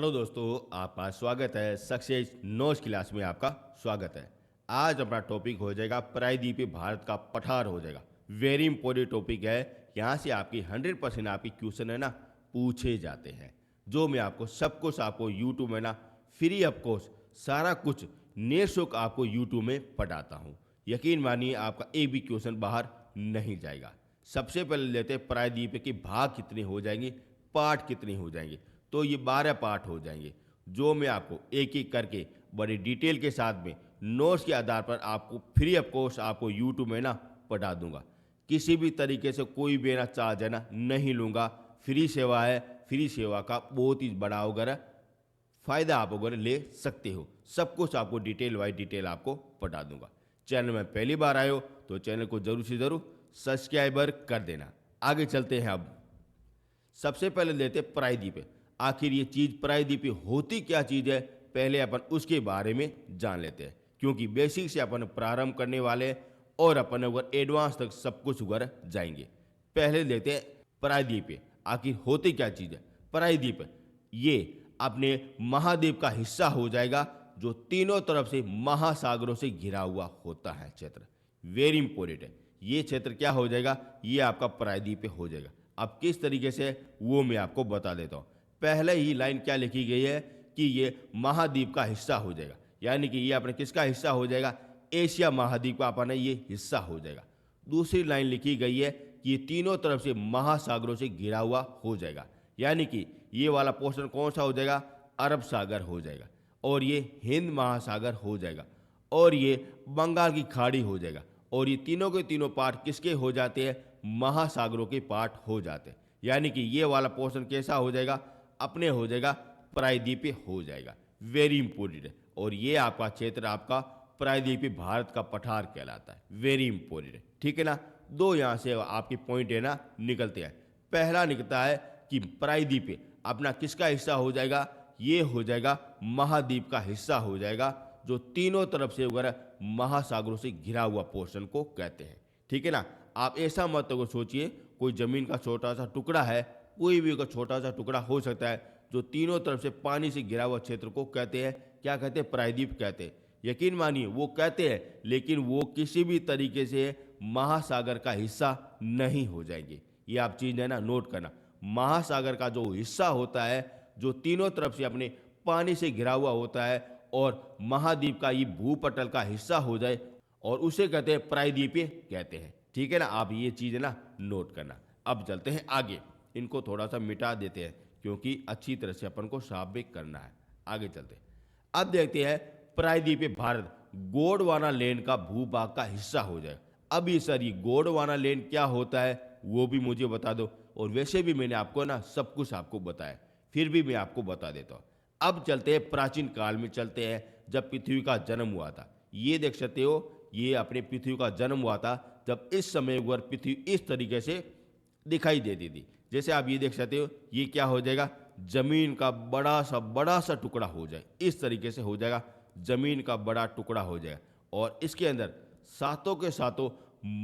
Hello दोस्तों, आपका स्वागत है सक्सेस नोज क्लास में। आपका स्वागत है। आज अपना टॉपिक हो जाएगा प्रायद्वीपीय भारत का पठार हो जाएगा। वेरी इंपॉर्टेंट टॉपिक है। यहाँ से आपकी 100% आपकी क्वेश्चन है ना पूछे जाते हैं, जो मैं आपको सब कुछ आपको यूट्यूब में ना फ्री ऑफ कॉस्ट सारा कुछ निःशुल्क आपको यूट्यूब में पढ़ाता हूँ। यकीन मानिए आपका एक भी क्वेश्चन बाहर नहीं जाएगा। सबसे पहले लेते हैं प्रायद्वीप के भाग कितने हो जाएंगे, पार्ट कितने हो जाएंगे। तो ये 12 पार्ट हो जाएंगे, जो मैं आपको एक एक करके बड़ी डिटेल के साथ में नोट्स के आधार पर आपको फ्री ऑफ कॉस्ट आपको यूट्यूब में ना पढ़ा दूंगा। किसी भी तरीके से कोई भी ना चार्ज है ना नहीं लूँगा। फ्री सेवा है। फ्री सेवा का बहुत ही बड़ा वगैरह फ़ायदा आप वगैरह ले सकते हो। सब कुछ आपको डिटेल वाइज डिटेल आपको पढ़ा दूंगा। चैनल में पहली बार आए हो तो चैनल को जरूर से ज़रूर सब्सक्राइबर कर देना। आगे चलते हैं। अब सबसे पहले लेते हैं प्रायद्वीप। आखिर ये चीज़ प्रायद्वीप होती क्या चीज़ है, पहले अपन उसके बारे में जान लेते हैं, क्योंकि बेसिक से अपन प्रारंभ करने वाले हैं और अपन अगर एडवांस तक सब कुछ उगर जाएंगे। पहले लेते हैं प्रायद्वीप। आखिर होती क्या चीज़ है प्रायद्वीप? ये अपने महाद्वीप का हिस्सा हो जाएगा, जो तीनों तरफ से महासागरों से घिरा हुआ होता है क्षेत्र। वेरी इंपॉर्टेंट है। ये क्षेत्र क्या हो जाएगा, ये आपका प्रायद्वीप हो जाएगा। अब किस तरीके से वो मैं आपको बता देता हूँ। पहले ही लाइन क्या लिखी गई है कि ये महाद्वीप का हिस्सा हो जाएगा, यानी कि ये अपने किसका हिस्सा हो जाएगा, एशिया महाद्वीप का अपना ये हिस्सा हो जाएगा। दूसरी लाइन लिखी गई है कि ये तीनों तरफ से महासागरों से घिरा हुआ हो जाएगा, यानी कि ये वाला पोर्शन कौन सा हो जाएगा, अरब सागर हो जाएगा, और ये हिंद महासागर हो जाएगा, और ये बंगाल की खाड़ी हो जाएगा। और ये तीनों के तीनों पार्ट किसके हो जाते हैं, महासागरों के पार्ट हो जाते हैं। यानी कि ये वाला पोर्शन कैसा हो जाएगा, अपने हो जाएगा प्रायद्वीपीय हो जाएगा। वेरी इंपॉर्टेंट है। और ये आपका क्षेत्र आपका प्रायद्वीपीय भारत का पठार कहलाता है। वेरी इंपॉर्टेंट है, ठीक है ना। दो यहाँ से आपके पॉइंट है ना निकलते हैं। पहला निकलता है कि प्रायद्वीपीय अपना किसका हिस्सा हो जाएगा, ये हो जाएगा महाद्वीप का हिस्सा हो जाएगा, जो तीनों तरफ से वगैरह महासागरों से घिरा हुआ पोर्शन को कहते हैं, ठीक है ना। आप ऐसा मत अगर सोचिए कोई जमीन का छोटा सा टुकड़ा है, कोई भी का छोटा सा टुकड़ा हो सकता है, जो तीनों तरफ से पानी से घिरा हुआ क्षेत्र को कहते हैं, क्या कहते हैं, प्रायद्वीप कहते हैं। यकीन मानिए वो कहते हैं, लेकिन वो किसी भी तरीके से महासागर का हिस्सा नहीं हो जाएंगे। ये आप चीज़ है ना नोट करना। महासागर का जो हिस्सा होता है, जो तीनों तरफ से अपने पानी से घिरा हुआ होता है, और महाद्वीप का ये भूपटल का हिस्सा हो जाए, और उसे कहते हैं प्रायद्वीपीय कहते हैं, ठीक है ना। आप ये चीज़ ना नोट करना। अब चलते हैं आगे। इनको थोड़ा सा मिटा देते हैं, क्योंकि अच्छी तरह से अपन को साफ भी करना है। आगे चलते हैं। अब देखते हैं प्रायद्वीपीय भारत गोंडवाना लैंड का भूभाग का हिस्सा हो जाए। अब ये सर ये गोंडवाना लैंड क्या होता है वो भी मुझे बता दो। और वैसे भी मैंने आपको ना सब कुछ आपको बताया, फिर भी मैं आपको बता देता हूँ। अब चलते हैं प्राचीन काल में, चलते हैं जब पृथ्वी का जन्म हुआ था। ये देख सकते हो, ये अपने पृथ्वी का जन्म हुआ था जब इस समय पर पृथ्वी इस तरीके से दिखाई देती थी। जैसे आप ये देख सकते हो, ये क्या हो जाएगा, जमीन का बड़ा सा टुकड़ा हो जाए, इस तरीके से हो जाएगा, जमीन का बड़ा टुकड़ा हो जाएगा। और इसके अंदर सातों के सातों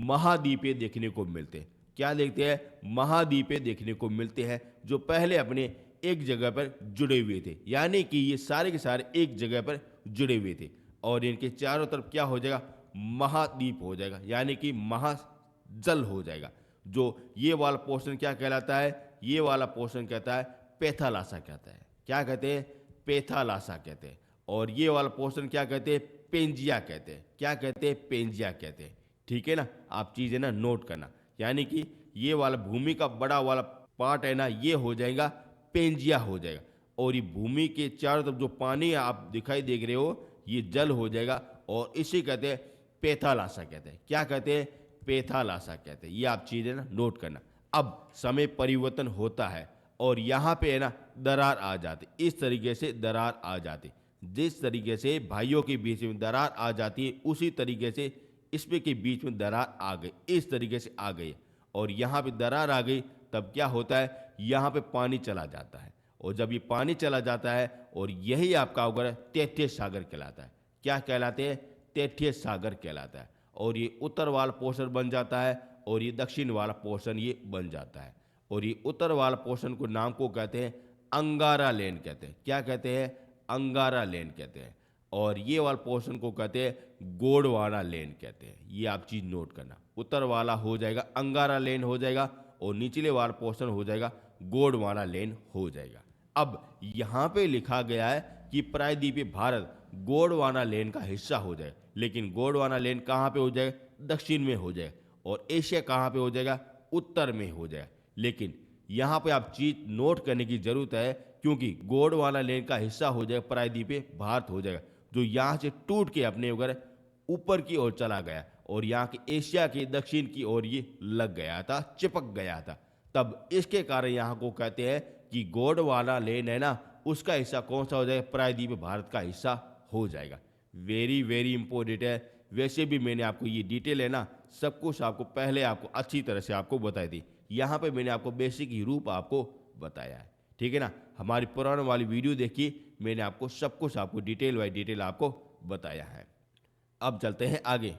महाद्वीपे देखने को मिलते हैं। क्या देखते हैं, महाद्वीपे देखने को मिलते हैं, जो पहले अपने एक जगह पर जुड़े हुए थे। यानी कि ये सारे के सारे एक जगह पर जुड़े हुए थे, और इनके चारों तरफ क्या हो जाएगा, महाद्वीप हो जाएगा, यानी कि महाजल हो जाएगा। जो ये वाला पोर्शन क्या कहलाता है, ये वाला पोर्शन कहता है पैथालासा कहता है। क्या कहते हैं, पैथालासा कहते हैं। और ये वाला पोर्शन क्या कहते हैं, पेंजिया कहते हैं। क्या कहते हैं, पेंजिया कहते हैं, ठीक है ना। आप चीज़ें ना नोट करना। यानी कि ये वाला भूमि का बड़ा वाला पार्ट है ना, ये हो जाएगा पेंजिया हो जाएगा। और ये भूमि के चारों तरफ जो पानी आप दिखाई देख रहे हो, ये जल हो जाएगा, और इसे कहते हैं पैथालासा कहते हैं। क्या कहते हैं, पैथालासा कहते हैं। ये आप चीज़ें ना नोट करना। अब समय परिवर्तन होता है, और यहाँ पे है ना दरार आ जाती, इस तरीके से दरार आ जाती। जिस तरीके से भाइयों के बीच में दरार आ जाती है, उसी तरीके से इसमें के बीच में दरार आ गई, इस तरीके से आ गई। और यहाँ पे दरार आ गई, तब क्या होता है, यहाँ पे पानी चला जाता है। और जब ये पानी चला जाता है, और यही आपका होगा तैतीय सागर कहलाता है। क्या कहलाते हैं, तैतीय सागर कहलाता है। और ये उत्तर वाला पोर्शन बन जाता है, और ये दक्षिण वाला पोर्शन ये बन जाता है। और ये उत्तर वाला पोर्शन को नाम को कहते हैं अंगारा लेन कहते हैं। क्या कहते हैं? अंगारा लेन कहते हैं। और ये वाला पोर्शन को कहते हैं गोंडवाना लेन कहते हैं। ये आप चीज़ नोट करना, उत्तर वाला हो जाएगा अंगारा लेन हो जाएगा और निचले वाला पोर्शन हो जाएगा गोंडवाना लेन हो जाएगा। अब यहाँ पे लिखा गया है कि प्रायद्वीपीय भारत गोंडवाना लेन का हिस्सा हो जाए, लेकिन गोंडवाना लेन कहाँ पे हो जाएगा? दक्षिण में हो जाएगा। और एशिया कहाँ पे हो जाएगा? उत्तर में हो जाएगा। लेकिन यहाँ पे आप चीज नोट करने की जरूरत है, क्योंकि गोंडवाना लेन का हिस्सा हो जाएगा प्रायद्वीपीय भारत हो जाएगा, जो यहाँ से टूट के अपने अगर ऊपर की ओर चला गया और यहाँ के एशिया के दक्षिण की ओर ये लग गया था, चिपक गया था। तब इसके कारण यहाँ को कहते हैं कि गोंडवाना लेन है ना, उसका हिस्सा कौन सा हो जाएगा? प्रायद्वीपीय भारत का हिस्सा हो जाएगा। वेरी वेरी इंपॉर्टेंट है। वैसे भी मैंने आपको ये डिटेल है ना, सब कुछ आपको पहले आपको अच्छी तरह से आपको बताई थी। यहाँ पे मैंने आपको बेसिक ही रूप आपको बताया है, ठीक है ना। हमारी पुराने वाली वीडियो देखिए, मैंने आपको सब कुछ आपको डिटेल बाई डिटेल आपको बताया है। अब चलते हैं आगे।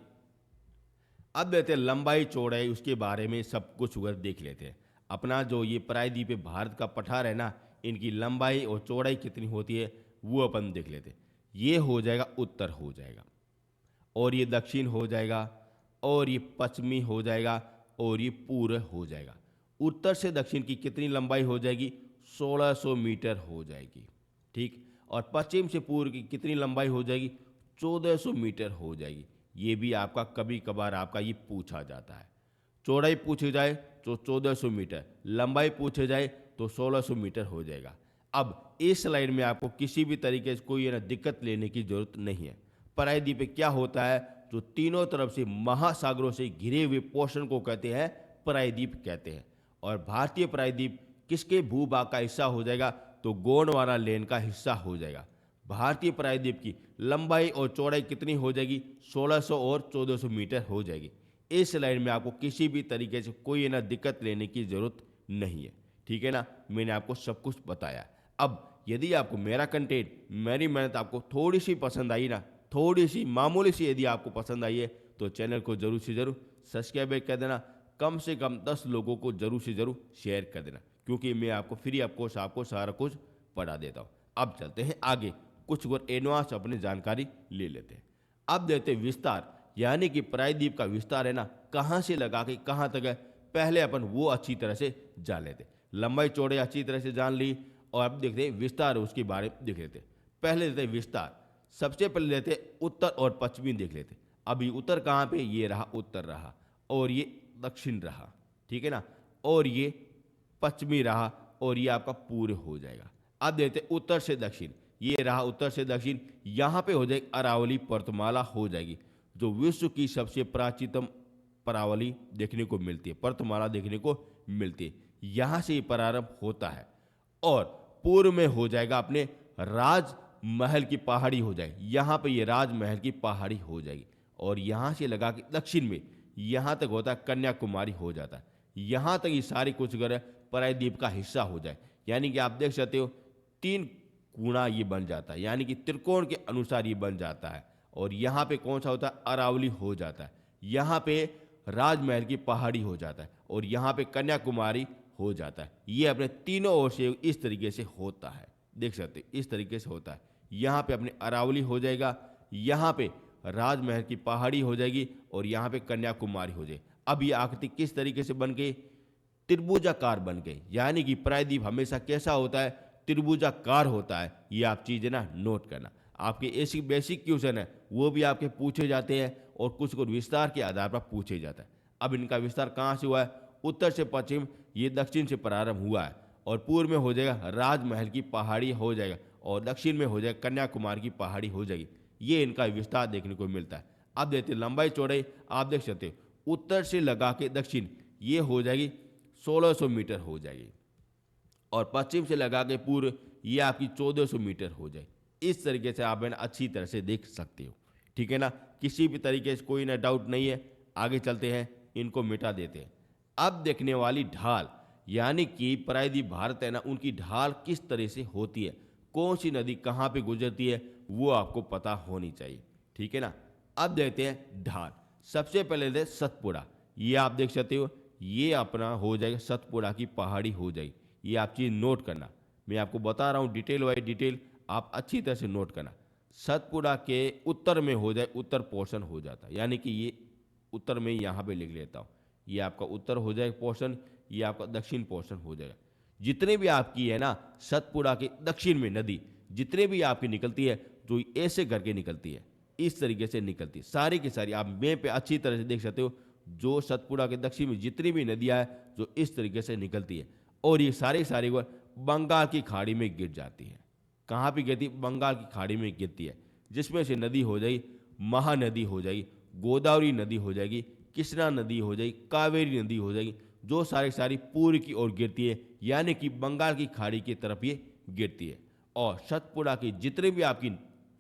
अब देखते हैं लंबाई चौड़ाई, उसके बारे में सब कुछ अगर देख लेते हैं। अपना जो ये प्रायद्वीपीय भारत का पठार है ना, इनकी लंबाई और चौड़ाई कितनी होती है वो अपन देख लेते हैं। ये हो जाएगा उत्तर हो जाएगा, और ये दक्षिण हो जाएगा, और ये पश्चिमी हो जाएगा, और ये पूर्व हो जाएगा। उत्तर से दक्षिण की कितनी लंबाई हो जाएगी? 1600 मीटर हो जाएगी, ठीक। और पश्चिम से पूर्व की कितनी लंबाई हो जाएगी? 1400 मीटर हो जाएगी। ये भी आपका कभी कभार आपका ये पूछा जाता है। चौड़ाई पूछी जाए तो 1400 मीटर, लंबाई पूछे जाए तो 1600 मीटर हो जाएगा। अब इस स्लाइड में आपको किसी भी तरीके से कोई ना दिक्कत लेने की जरूरत नहीं है। प्रायद्वीप क्या होता है? जो तीनों तरफ से महासागरों से घिरे हुए पोर्शन को कहते हैं प्रायद्वीप कहते हैं। और भारतीय प्रायद्वीप किसके भूभाग का हिस्सा हो जाएगा? तो गोंडवाना लेन का हिस्सा हो जाएगा। भारतीय प्रायद्वीप की लंबाई और चौड़ाई कितनी हो जाएगी? 1600 और 1400 मीटर हो जाएगी। इस लाइन में आपको किसी भी तरीके से कोई ना दिक्कत लेने की जरूरत नहीं है, ठीक है ना। मैंने आपको सब कुछ बताया। अब यदि आपको मेरा कंटेंट, मेरी मेहनत आपको थोड़ी सी पसंद आई ना, थोड़ी सी मामूली सी यदि आपको पसंद आई है, तो चैनल को जरूर से जरूर सब्सक्राइब कर देना। कम से कम 10 लोगों को जरूर से जरूर शेयर कर देना, क्योंकि मैं आपको फ्री ऑफ कोर्स आपको सारा कुछ पढ़ा देता हूँ। अब चलते हैं आगे, कुछ और एडवांस अपनी जानकारी ले लेते हैं। अब देखते हैं विस्तार, यानी कि प्रायद्वीप का विस्तार है ना, कहाँ से लगा के कहाँ तक है, पहले अपन वो अच्छी तरह से जान लेते हैं। लंबाई चौड़ाई अच्छी तरह से जान ली, और अब देखते हैं विस्तार, उसके बारे में देख लेते हैं। पहले देते हैं विस्तार। सबसे पहले लेते हैं उत्तर और पश्चिमी देख लेते हैं। अभी उत्तर कहाँ पे? ये रहा उत्तर रहा, और ये दक्षिण रहा, ठीक है ना, और ये पश्चिमी रहा, और ये आपका पूर्व हो जाएगा। अब देखते हैं उत्तर से दक्षिण, ये रहा उत्तर से दक्षिण। यहाँ पे हो जाएगी अरावली पर्वतमाला हो जाएगी, जो विश्व की सबसे प्राचीनतम परावली देखने को मिलती है, पर्वतमाला देखने को मिलती है। यहाँ से ये प्रारंभ होता है, और पूर्व में हो जाएगा अपने राजमहल की पहाड़ी हो जाएगी। यहाँ पे ये राजमहल की पहाड़ी हो जाएगी, और यहाँ से लगा के दक्षिण में यहाँ तक होता है कन्याकुमारी हो जाता है। यहाँ तक ये सारी कुछ अगर प्रायद्वीप का हिस्सा हो जाए, यानी कि आप देख सकते हो 3 गुणा ये बन जाता है, यानी कि त्रिकोण के अनुसार ये बन जाता है। और यहाँ पे कौन सा होता है? अरावली हो जाता है। यहाँ पे राजमहल की पहाड़ी हो जाता है, और यहाँ पे कन्याकुमारी हो जाता है। ये अपने तीनों ओर से इस तरीके से होता है, देख सकते हैं इस तरीके से होता है। यहाँ पे अपने अरावली हो जाएगा, यहाँ पे राजमहल की पहाड़ी हो जाएगी, और यहाँ पे कन्याकुमारी हो जाएगी। अब ये आकृति किस तरीके से बन गई? त्रिभुजाकार बन गई, यानी कि प्रायद्वीप हमेशा कैसा होता है? त्रिभुजाकार होता है। ये आप चीज़ें ना नोट करना। आपके ऐसी बेसिक क्वेश्चन है वो भी आपके पूछे जाते हैं, और कुछ को विस्तार के आधार पर पूछे जाता है। अब इनका विस्तार कहाँ से हुआ है? उत्तर से पश्चिम, ये दक्षिण से प्रारंभ हुआ है, और पूर्व में हो जाएगा राजमहल की पहाड़ी हो जाएगा, और दक्षिण में हो जाएगा कन्याकुमारी की पहाड़ी हो जाएगी। ये इनका विस्तार देखने को मिलता है। अब देखते हैं लंबाई चौड़ाई, आप देख सकते हो उत्तर से लगा के दक्षिण ये हो जाएगी 1600 मीटर हो जाएगी, और पश्चिम से लगा के पूर्व ये आपकी 1400 मीटर हो जाए। इस तरीके से आप अच्छी तरह से देख सकते हो, ठीक है ना। किसी भी तरीके से कोई ना डाउट नहीं है। आगे चलते हैं, इनको मिटा देते हैं। अब देखने वाली ढाल, यानी कि प्रायद्वीप भारत है ना, उनकी ढाल किस तरह से होती है, कौन सी नदी कहाँ पे गुजरती है, वो आपको पता होनी चाहिए, ठीक है ना। अब देखते हैं ढाल। सबसे पहले देखते हैं सतपुड़ा। ये आप देख सकते हो, ये अपना हो जाएगा सतपुड़ा की पहाड़ी हो जाएगी। ये आप चीज़ नोट करना। मैं आपको बता रहा हूँ डिटेल वाइज डिटेल, आप अच्छी तरह से नोट करना। सतपुड़ा के उत्तर में हो जाए, उत्तर पोर्शन हो जाता है, यानी कि ये उत्तर में यहाँ पे लिख लेता हूँ, ये आपका उत्तर हो जाएगा पोर्शन, ये आपका दक्षिण पोर्शन हो जाएगा। जितने भी आपकी है ना सतपुड़ा के दक्षिण में नदी जितने भी आपकी निकलती है, जो ऐसे करके निकलती है, इस तरीके से निकलती है सारी की सारी, आप मैप पे अच्छी तरह से देख सकते हो। जो सतपुड़ा के दक्षिण में जितनी भी नदियाँ हैं जो इस तरीके से निकलती है, और ये सारी सारी वो बंगाल की खाड़ी में गिर जाती है। कहाँ पे गिरती? बंगाल की खाड़ी में गिरती है, जिसमें से नदी हो जाएगी महानदी हो जाएगी, गोदावरी नदी हो जाएगी, कृष्णा नदी हो जाएगी, कावेरी नदी हो जाएगी, जो सारी सारी पूर्व की ओर गिरती है, यानी कि बंगाल की खाड़ी की तरफ ये गिरती है। और सतपुड़ा की जितनी भी आपकी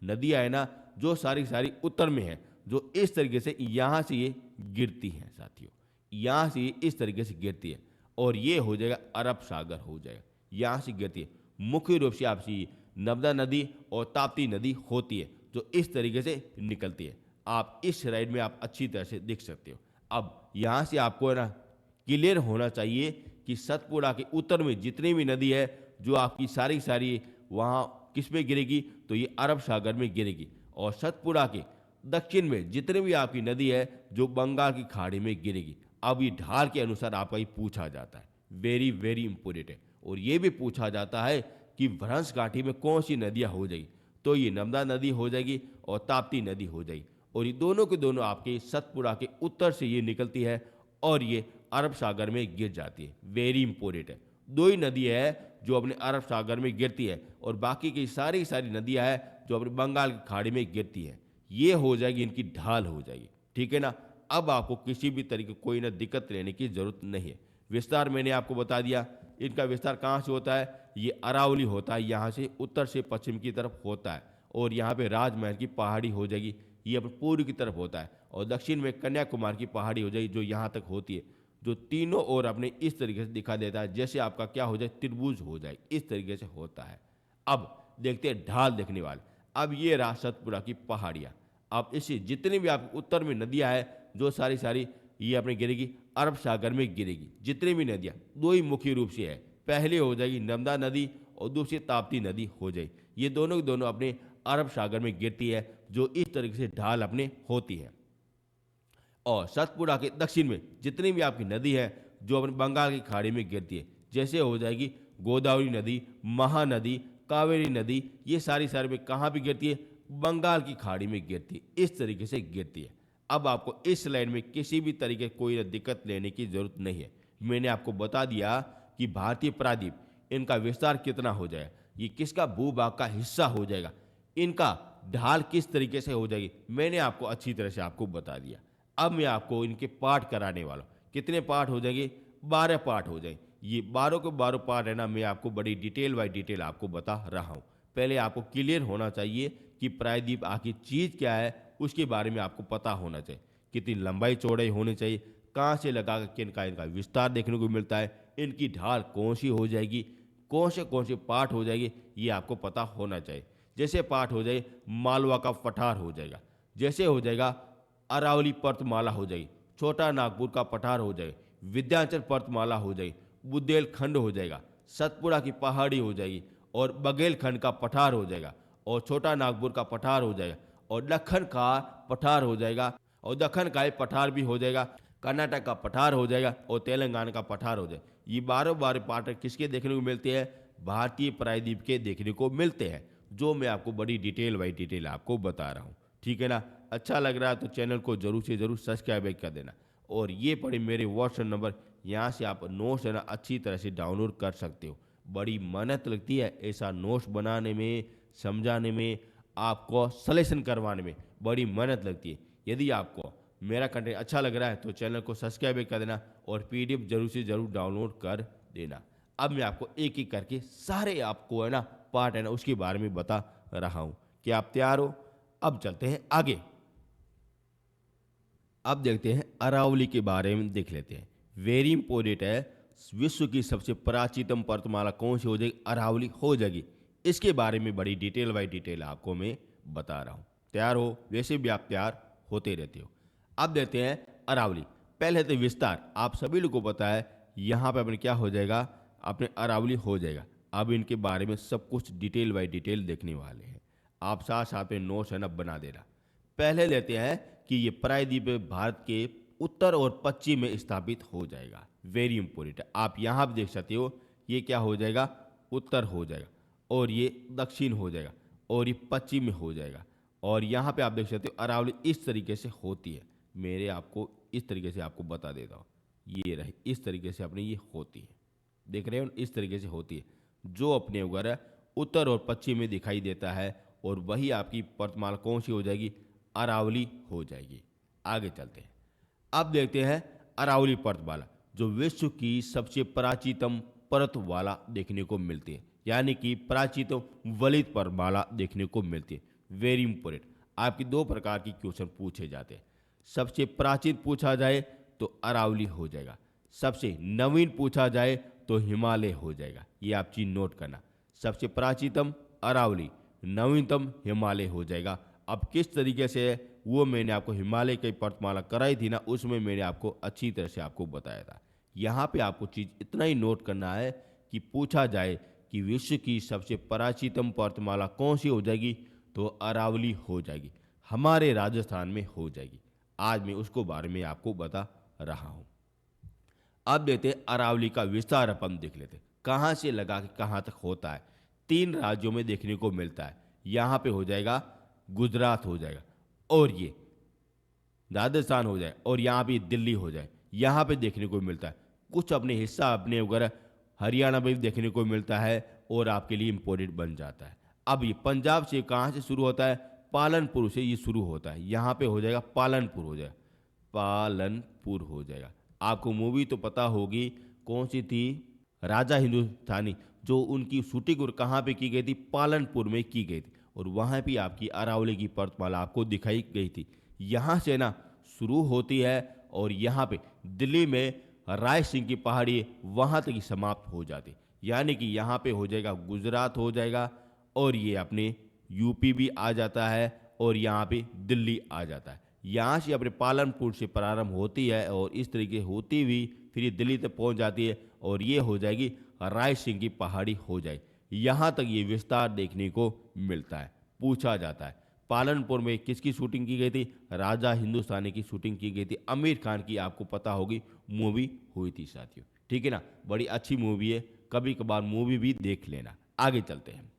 नदियाँ है ना, जो सारी सारी उत्तर में है, जो इस तरीके से यहाँ से ये गिरती हैं साथियों, यहाँ से ये इस तरीके से गिरती है, और ये हो जाएगा अरब सागर हो जाएगा, यहाँ से गिरती है। मुख्य रूप से आपसी नर्मदा नदी और ताप्ती नदी होती है, जो इस तरीके से निकलती है। आप इस स्लाइड में आप अच्छी तरह से देख सकते हो। अब यहाँ से आपको है ना क्लियर होना चाहिए कि सतपुड़ा के उत्तर में जितनी भी नदी है, जो आपकी सारी सारी वहाँ किस में गिरेगी, तो ये अरब सागर में गिरेगी। और सतपुड़ा के दक्षिण में जितनी भी आपकी नदी है, जो बंगाल की खाड़ी में गिरेगी। अब ये ढाल के अनुसार आपका ये पूछा जाता है, वेरी वेरी इंपॉर्टेंट है। और ये भी पूछा जाता है कि भ्रंश घाटी में कौन सी नदियाँ हो जाएगी, तो ये नर्मदा नदी हो जाएगी और ताप्ती नदी हो जाएगी। और ये दोनों के दोनों आपके सतपुड़ा के उत्तर से ये निकलती है और ये अरब सागर में गिर जाती है। वेरी इंपॉर्टेंट है, दो ही नदी है जो अपने अरब सागर में गिरती है, और बाकी की सारी सारी नदियाँ हैं जो अपने बंगाल की खाड़ी में गिरती है। ये हो जाएगी इनकी ढाल हो जाएगी, ठीक है ना। अब आपको किसी भी तरीके कोई ना दिक्कत लेने की जरूरत नहीं है। विस्तार मैंने आपको बता दिया, इनका विस्तार कहाँ से होता है, ये अरावली होता है, यहाँ से उत्तर से पश्चिम की तरफ होता है, और यहाँ पे राजमहल की पहाड़ी हो जाएगी, ये अपने पूर्व की तरफ होता है, और दक्षिण में कन्याकुमारी की पहाड़ी हो जाएगी जो यहाँ तक होती है, जो तीनों ओर अपने इस तरीके से दिखा देता है, जैसे आपका क्या हो जाए त्रिभुज हो जाए, इस तरीके से होता है। अब देखते हैं ढाल देखने वाले। अब ये रहा सतपुड़ा की पहाड़ियाँ। अब इसी जितनी भी आप उत्तर में नदियाँ हैं, जो सारी सारी ये अपने गिरेगी अरब सागर में गिरेगी। जितनी भी नदियाँ दो ही मुख्य रूप से है, पहले हो जाएगी नर्मदा नदी और दूसरी ताप्ती नदी हो जाएगी। ये दोनों के दोनों अपने अरब सागर में गिरती है, जो इस तरीके से ढाल अपने होती है। और सतपुड़ा के दक्षिण में जितनी भी आपकी नदी है, जो अपने बंगाल की खाड़ी में गिरती है, जैसे हो जाएगी गोदावरी नदी, महानदी, कावेरी नदी, ये सारी सारी में कहाँ भी गिरती है, बंगाल की खाड़ी में गिरती है, इस तरीके से गिरती है। अब आपको इस लाइन में किसी भी तरीके कोई दिक्कत लेने की जरूरत नहीं है। मैंने आपको बता दिया कि भारतीय प्रायद्वीप इनका विस्तार कितना हो जाएगा, ये किसका भूभाग का हिस्सा हो जाएगा, इनका ढाल किस तरीके से हो जाएगी, मैंने आपको अच्छी तरह से आपको बता दिया। अब मैं आपको इनके पार्ट कराने वाला हूँ। कितने पार्ट हो जाएंगे? 12 पार्ट हो जाएंगे। ये 12 के 12 पार्ट है ना, मैं आपको बड़ी डिटेल बाई डिटेल आपको बता रहा हूँ। पहले आपको क्लियर होना चाहिए कि प्रायद्वीप आखिर चीज़ क्या है, उसके बारे में आपको पता होना चाहिए। कितनी लंबाई चौड़ाई होनी चाहिए, कहाँ से लगा कर इनका इनका विस्तार देखने को मिलता है, इनकी ढाल कौन सी हो जाएगी, कौन से पार्ट हो जाएगी, ये आपको पता होना चाहिए। जैसे पार्ट हो जाए मालवा का पठार हो जाएगा, जैसे हो जाएगा अरावली पर्वतमाला हो जाएगी, छोटा नागपुर का पठार हो जाएगा, विंध्याचल पर्वतमाला हो जाएगी, बुंदेलखंड हो जाएगा, सतपुड़ा की पहाड़ी हो जाएगी, और बघेलखंड का पठार हो जाएगा, और छोटा नागपुर का पठार हो जाएगा, और दक्खन का पठार हो जाएगा, और दक्खन का पठार भी हो जाएगा, कर्नाटक का पठार हो जाएगा, और तेलंगाना का पठार हो जाएगा। ये 12 पार्ट किसके देखने को मिलते हैं? भारतीय प्रायद्वीप के देखने को मिलते हैं, जो मैं आपको बड़ी डिटेल बाई डिटेल आपको बता रहा हूँ, ठीक है ना। अच्छा लग रहा है तो चैनल को जरूर से जरूर सब्सक्राइब कर देना। और ये पड़े मेरे व्हाट्सएप नंबर, यहाँ से आप नोट्स है ना अच्छी तरह से डाउनलोड कर सकते हो। बड़ी मेहनत लगती है ऐसा नोट्स बनाने में, समझाने में, आपको सलेक्शन करवाने में बड़ी मेहनत लगती है। यदि आपको मेरा कंटेंट अच्छा लग रहा है तो चैनल को सब्सक्राइब कर देना, और PDF जरूर से जरूर डाउनलोड कर देना। अब मैं आपको एक एक करके सारे आपको है ना पार्ट है ना उसके बारे में बता रहा हूँ। क्या आप तैयार हो? अब चलते हैं आगे। अब देखते हैं अरावली के बारे में देख लेते हैं। वेरी इंपॉर्टेंट है, विश्व की सबसे प्राचीनतम पर्वतमाला कौन सी हो जाएगी? अरावली हो जाएगी। इसके बारे में बड़ी डिटेल बाई डिटेल आपको मैं बता रहा हूँ। तैयार हो? वैसे भी आप तैयार होते रहते हो। अब देखते हैं अरावली। पहले तो विस्तार, आप सभी लोगों को पता है यहाँ पे अपने क्या हो जाएगा, अपने अरावली हो जाएगा। अब इनके बारे में सब कुछ डिटेल बाय डिटेल देखने वाले हैं। आप साथ साथ में नोट्स है ना बना देना। पहले लेते हैं कि ये प्रायद्वीप भारत के उत्तर और पश्चिम में स्थापित हो जाएगा। वेरी इंपॉर्टेंट, आप यहाँ भी देख सकते हो, ये क्या हो जाएगा, उत्तर हो जाएगा, और ये दक्षिण हो जाएगा, और ये पश्चिम में हो जाएगा। और यहाँ पे आप देख सकते हो अरावली इस तरीके से होती है। मेरे आपको इस तरीके से आपको बता देता हूँ, ये रहे इस तरीके से अपने ये होती है, देख रहे हो, इस तरीके से होती है, जो अपने वगैरह उत्तर और पश्चिम में दिखाई देता है, और वही आपकी पर्वतमाला कौन सी हो जाएगी, अरावली हो जाएगी। आगे चलते हैं, अब देखते हैं अरावली पर्वतमाला, जो विश्व की सबसे प्राचीनतम पर्वतमाला देखने को मिलती है, यानी कि प्राचीनतम वलित पर्वतमाला देखने को मिलती है। वेरी इंपॉर्टेंट, आपकी दो प्रकार की क्वेश्चन पूछे जाते हैं। सबसे प्राचीन पूछा जाए तो अरावली हो जाएगा, सबसे नवीन पूछा जाए तो हिमालय हो जाएगा। ये आप चीज नोट करना, सबसे प्राचीनतम अरावली, नवीनतम हिमालय हो जाएगा। अब किस तरीके से है वो मैंने आपको हिमालय की पर्वतमाला कराई थी ना, उसमें मैंने आपको अच्छी तरह से आपको बताया था। यहाँ पे आपको चीज इतना ही नोट करना है कि पूछा जाए कि विश्व की सबसे प्राचीनतम पर्वतमाला कौन सी हो जाएगी, तो अरावली हो जाएगी, हमारे राजस्थान में हो जाएगी। आज मैं उसको बारे में आपको बता रहा हूँ। अब देखते हैं अरावली का विस्तार, अपन देख लेते हैं कहाँ से लगा के कहाँ तक होता है। 3 राज्यों में देखने को मिलता है। यहाँ पे हो जाएगा गुजरात हो जाएगा, और ये राजस्थान हो जाए, और यहाँ पे दिल्ली हो जाए, यहाँ पे देखने को मिलता है। कुछ अपने हिस्सा अपने वगैरह हरियाणा में भी देखने को मिलता है, और आपके लिए इम्पोर्टेंट बन जाता है। अब ये पंजाब से कहाँ से शुरू होता है, पालनपुर से ये शुरू होता है। यहाँ पे हो जाएगा पालनपुर हो जाएगा, पालनपुर हो जाएगा। आपको मूवी तो पता होगी, कौन सी थी, राजा हिंदुस्तानी, जो उनकी शूटिंग और कहाँ पे की गई थी, पालनपुर में की गई थी, और वहाँ भी आपकी अरावली की पर्वतमाला आपको दिखाई गई थी। यहाँ से ना शुरू होती है, और यहाँ पे दिल्ली में राय सिंह की पहाड़ी वहाँ तक ही समाप्त हो जाती, यानी कि यहाँ पे हो जाएगा गुजरात हो जाएगा, और ये अपने यूपी भी आ जाता है, और यहाँ पे दिल्ली आ जाता है। यहाँ से अपने पालनपुर से प्रारंभ होती है, और इस तरीके होती हुई फिर ये दिल्ली तक पहुँच जाती है, और ये हो जाएगी राय सिंह की पहाड़ी हो जाएगी। यहाँ तक ये विस्तार देखने को मिलता है। पूछा जाता है पालनपुर में किसकी शूटिंग की गई थी, राजा हिंदुस्तानी की शूटिंग की गई थी। आमिर खान की आपको पता होगी मूवी हुई थी साथियों, ठीक है ना, बड़ी अच्छी मूवी है, कभी कभार मूवी भी देख लेना। आगे चलते हैं,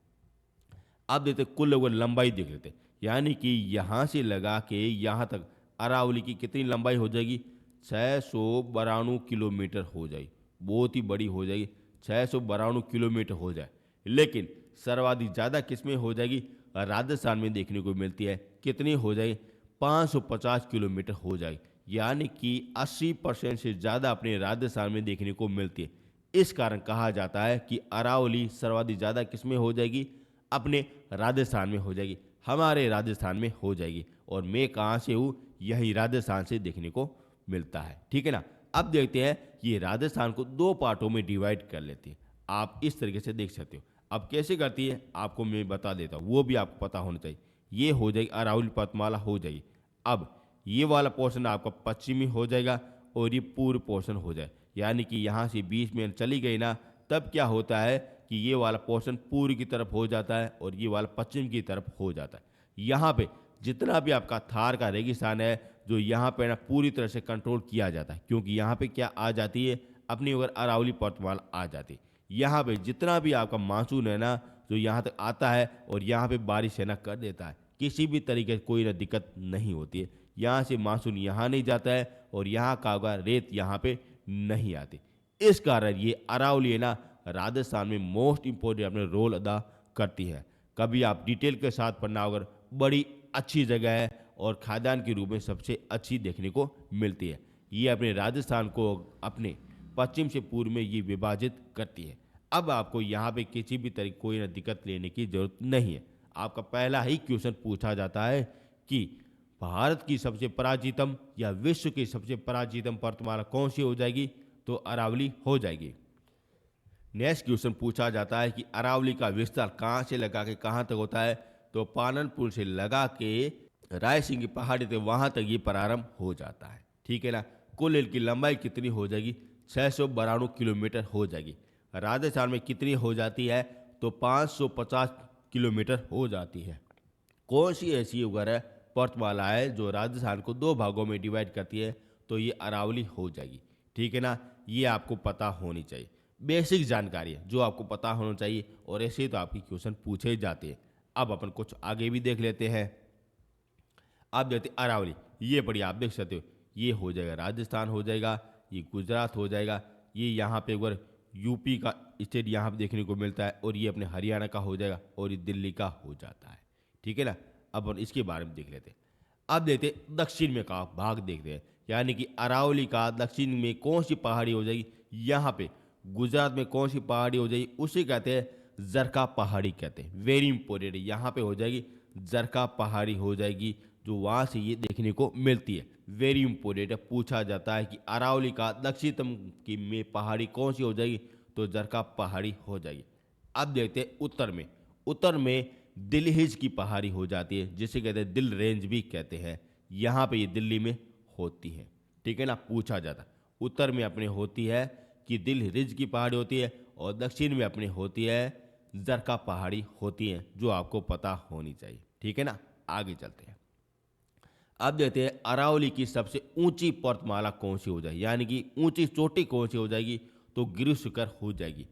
अब देखते कुल लोग लंबाई देख लेते हैं, यानी कि यहाँ से लगा के यहाँ तक अरावली की कितनी लंबाई हो जाएगी, 692 किलोमीटर हो जाएगी। बहुत ही बड़ी हो जाएगी, 692 किलोमीटर हो जाए। लेकिन सर्वाधिक ज़्यादा किसमें हो जाएगी, राजस्थान में देखने को मिलती है। कितनी हो जाएगी, 550 किलोमीटर हो जाएगी, यानी कि 80% से ज़्यादा अपने राजस्थान में देखने को मिलती है। इस कारण कहा जाता है कि अरावली सर्वाधिक ज़्यादा किसमें हो जाएगी, अपने राजस्थान में हो जाएगी, हमारे राजस्थान में हो जाएगी। और मैं कहाँ से हूँ, यही राजस्थान से देखने को मिलता है, ठीक है ना। अब देखते हैं, ये राजस्थान को 2 पार्टों में डिवाइड कर लेती है। आप इस तरीके से देख सकते हो। अब कैसे करती है आपको मैं बता देता हूँ, वो भी आपको पता होना चाहिए। ये हो जाएगी अरावली पर्वतमाला हो जाएगी। अब ये वाला पोर्शन आपका पश्चिमी हो जाएगा, और ये पूर्व पोर्शन हो जाए, यानी कि यहाँ से बीच में चली गई ना, तब क्या होता है कि ये वाला पोर्शन पूर्व की तरफ हो जाता है, और ये वाला पश्चिम की तरफ हो जाता है। यहाँ पे जितना भी आपका थार का रेगिस्तान है, जो यहाँ पे ना पूरी तरह से कंट्रोल किया जाता है, क्योंकि यहाँ पे क्या आ जाती है, अपनी अगर अरावली पर्वतमाला आ जाती है। यहाँ पे जितना भी आपका मानसून है ना, जो यहाँ तक आता है, और यहाँ पे बारिश है ना कर देता है, किसी भी तरीके से कोई ना दिक्कत नहीं होती है। यहाँ से मानसून यहाँ नहीं जाता है, और यहाँ का अगर रेत यहाँ पे नहीं आती। इस कारण ये अरावली है ना राजस्थान में मोस्ट इंपोर्टेंट अपने रोल अदा करती है। कभी आप डिटेल के साथ पढ़ना, अगर बड़ी अच्छी जगह है, और खाद्यान्न के रूप में सबसे अच्छी देखने को मिलती है। ये अपने राजस्थान को अपने पश्चिम से पूर्व में ये विभाजित करती है। अब आपको यहाँ पे किसी भी तरह कोई ना दिक्कत लेने की जरूरत नहीं है। आपका पहला ही क्वेश्चन पूछा जाता है कि भारत की सबसे प्राचीनतम या विश्व की सबसे प्राचीनतम पर्वतमाला कौन सी हो जाएगी, तो अरावली हो जाएगी। नेक्स्ट क्वेश्चन पूछा जाता है कि अरावली का विस्तार कहाँ से लगा के कहाँ तक होता है, तो पालनपुर से लगा के राय सिंह की पहाड़ी तक वहाँ तक ये प्रारंभ हो जाता है, ठीक है ना। कुल इनकी लंबाई कितनी हो जाएगी, 692 किलोमीटर हो जाएगी। राजस्थान में कितनी हो जाती है? तो 550 किलोमीटर हो जाती है। कौन सी ऐसी उगर है पर्वतमाला है जो राजस्थान को दो भागों में डिवाइड करती है? तो ये अरावली हो जाएगी। ठीक है ना, ये आपको पता होनी चाहिए। बेसिक जानकारी है जो आपको पता होना चाहिए, और ऐसे ही तो आपकी क्वेश्चन पूछे जाते हैं। अब अपन कुछ आगे भी देख लेते हैं। आप देखते अरावली, ये बढ़िया आप देख सकते हो, ये हो जाएगा राजस्थान हो जाएगा, ये गुजरात हो जाएगा, ये यहाँ पे एक बार यूपी का स्टेट यहाँ पे देखने को मिलता है, और ये अपने हरियाणा का हो जाएगा, और ये दिल्ली का हो जाता है। ठीक है ना, अब अपन इसके बारे में देख लेते हैं। अब देखते दक्षिण में का भाग देखते हैं, यानी कि अरावली का दक्षिण में कौन सी पहाड़ी हो जाएगी? यहाँ पे गुजरात में कौन सी पहाड़ी हो जाएगी? उसे कहते हैं जरका पहाड़ी कहते हैं। वेरी इंपॉर्टेंट, यहाँ पे हो जाएगी जरका पहाड़ी हो जाएगी, जो वहाँ से ये देखने को मिलती है। वेरी इंपॉर्टेंट है, पूछा जाता है कि अरावली का दक्षिणतम की में पहाड़ी कौन सी हो जाएगी? तो जरका पहाड़ी हो जाएगी। अब देखते हैं उत्तर में। उत्तर में दिलहिज की पहाड़ी हो जाती है, जिसे कहते हैं दिल रेंज भी कहते हैं। यहाँ पे ये दिल्ली में होती है। ठीक है ना, पूछा जाता है उत्तर में अपने होती है कि दिल रिज की पहाड़ी होती है, और दक्षिण में अपने होती है जरका पहाड़ी होती है, जो आपको पता होनी चाहिए। ठीक है ना, आगे चलते हैं। अब देखते हैं अरावली की सबसे ऊंची पर्वतमाला कौन सी हो जाएगी, यानी कि ऊंची चोटी कौन सी हो जाएगी? तो गिरु शिखर हो जाएगी।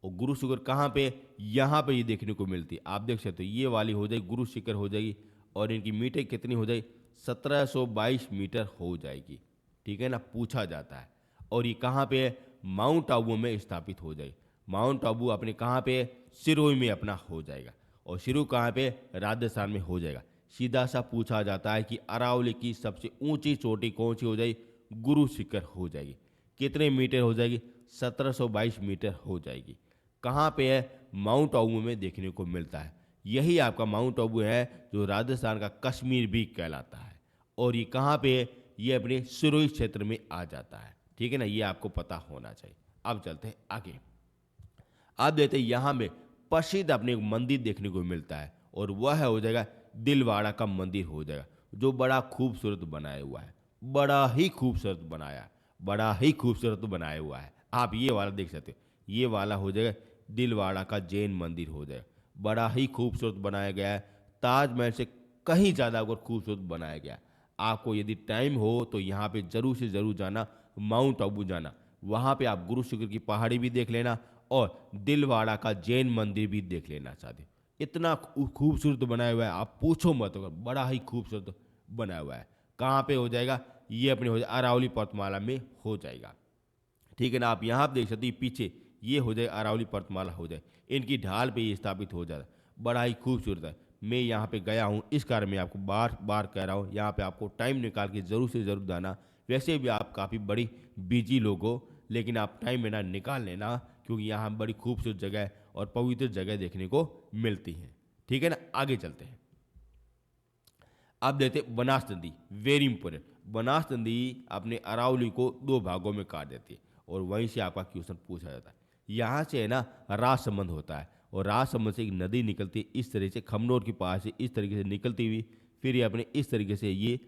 और गुरु शिखर कहाँ पे? यहाँ पे ये देखने को मिलती है। आप देख सकते हो, ये वाली हो जाएगी गुरु शिखर हो जाएगी, और इनकी मीटर कितनी हो जाएगी? 1722 मीटर हो जाएगी। ठीक है ना, पूछा जाता है। और ये कहाँ पे है? माउंट आबू में स्थापित हो जाएगी। माउंट आबू अपने कहाँ पे है? सिरोही में अपना हो जाएगा। और सिरोही कहाँ पे? राजस्थान में हो जाएगा। सीधा सा पूछा जाता है कि अरावली की सबसे ऊंची चोटी कौन सी हो जाएगी? गुरु शिखर हो जाएगी। कितने मीटर हो जाएगी? 1722 मीटर हो जाएगी। कहाँ पे है? माउंट आबू में देखने को मिलता है। यही आपका माउंट आबू है जो राजस्थान का कश्मीर भी कहलाता है। और ये कहाँ पे है? ये अपने सिरोही क्षेत्र में आ जाता है। ठीक है ना, ये आपको पता होना चाहिए। अब चलते हैं आगे। आप देखते हैं यहाँ में प्रसिद्ध अपने एक मंदिर देखने को मिलता है, और वह हो जाएगा दिलवाड़ा का मंदिर हो जाएगा, जो बड़ा खूबसूरत बनाया हुआ है। बड़ा ही खूबसूरत बनाया, बड़ा ही खूबसूरत बनाया हुआ है। आप ये वाला देख सकते हो, ये वाला हो जाएगा दिलवाड़ा का जैन मंदिर हो जाएगा। बड़ा ही खूबसूरत बनाया गया है, ताजमहल से कहीं ज़्यादा अगर खूबसूरत बनाया गया है। आपको यदि टाइम हो तो यहाँ पे जरूर से जरूर जाना, माउंट आबू जाना। वहाँ पे आप गुरु शिखर की पहाड़ी भी देख लेना, और दिलवाड़ा का जैन मंदिर भी देख लेना चाहते। इतना खूबसूरत बनाया हुआ है, आप पूछो मत, अगर बड़ा ही खूबसूरत बनाया हुआ है। कहाँ पे हो जाएगा? ये अपने हो जाए अरावली पर्वतमाला में हो जाएगा। ठीक है ना, आप यहाँ देख सकते हैं पीछे ये हो जाए अरावली पर्वतमाला हो जाए, इनकी ढाल पे ये स्थापित हो जाता है। बड़ा ही खूबसूरत है। मैं यहाँ पे गया हूँ, इस कारण मैं आपको बार बार कह रहा हूँ, यहाँ पे आपको टाइम निकाल के ज़रूर से ज़रूर जाना। वैसे भी आप काफ़ी बड़ी बिजी लोग हो, लेकिन आप टाइम में ना निकाल लेना, क्योंकि यहाँ बड़ी खूबसूरत जगह है और पवित्र जगह देखने को मिलती है। ठीक है ना, आगे चलते हैं। अब देखते हैं बनास नदी। वेरी इंपॉर्टेंट, बनास नदी अपने अरावली को दो भागों में काट देती है, और वहीं से आपका क्वेश्चन पूछा जाता है। यहाँ से है ना राजसमंद होता है, और राजसमंद से एक नदी निकलती है इस तरह से, खमनोर के पास से इस तरीके से निकलती हुई, फिर ये अपने इस तरीके से ये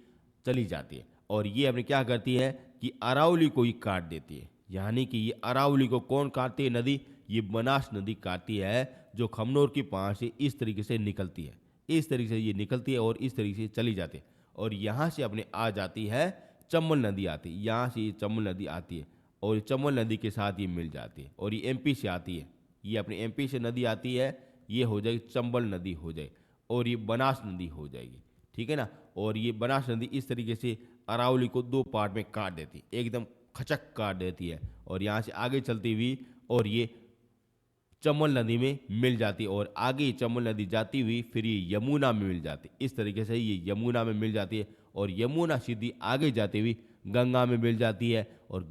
चली जाती है, और ये अपने क्या करती है कि अरावली को ही काट देती है। यानी कि ये अरावली को कौन काटती है? नदी, ये बनास नदी काटती है, जो खमनोर के पास से इस तरीके से निकलती है। इस तरीके से ये निकलती है और इस तरीके से चली जाती है, और यहाँ से अपने आ जाती है चंबल नदी आती है। यहाँ से ये चंबल नदी आती है, और ये चंबल नदी के साथ ये मिल जाती है, और ये एमपी से आती है। ये अपने एमपी से नदी आती है, ये हो जाएगी चंबल नदी हो जाए, और ये बनास नदी हो जाएगी। ठीक है ना, और ये बनास नदी इस तरीके से अरावली को दो पार्ट में काट देती है, एकदम खचक काट देती है, और यहाँ से आगे चलती हुई और ये चंबल नदी में मिल जाती है, और आगे चंबल नदी जाती हुई फिर ये यमुना में मिल जाती है। इस तरीके से ये यमुना में मिल जाती है, और यमुना सीधी आगे जाती हुई गंगा में मिल जाती है, और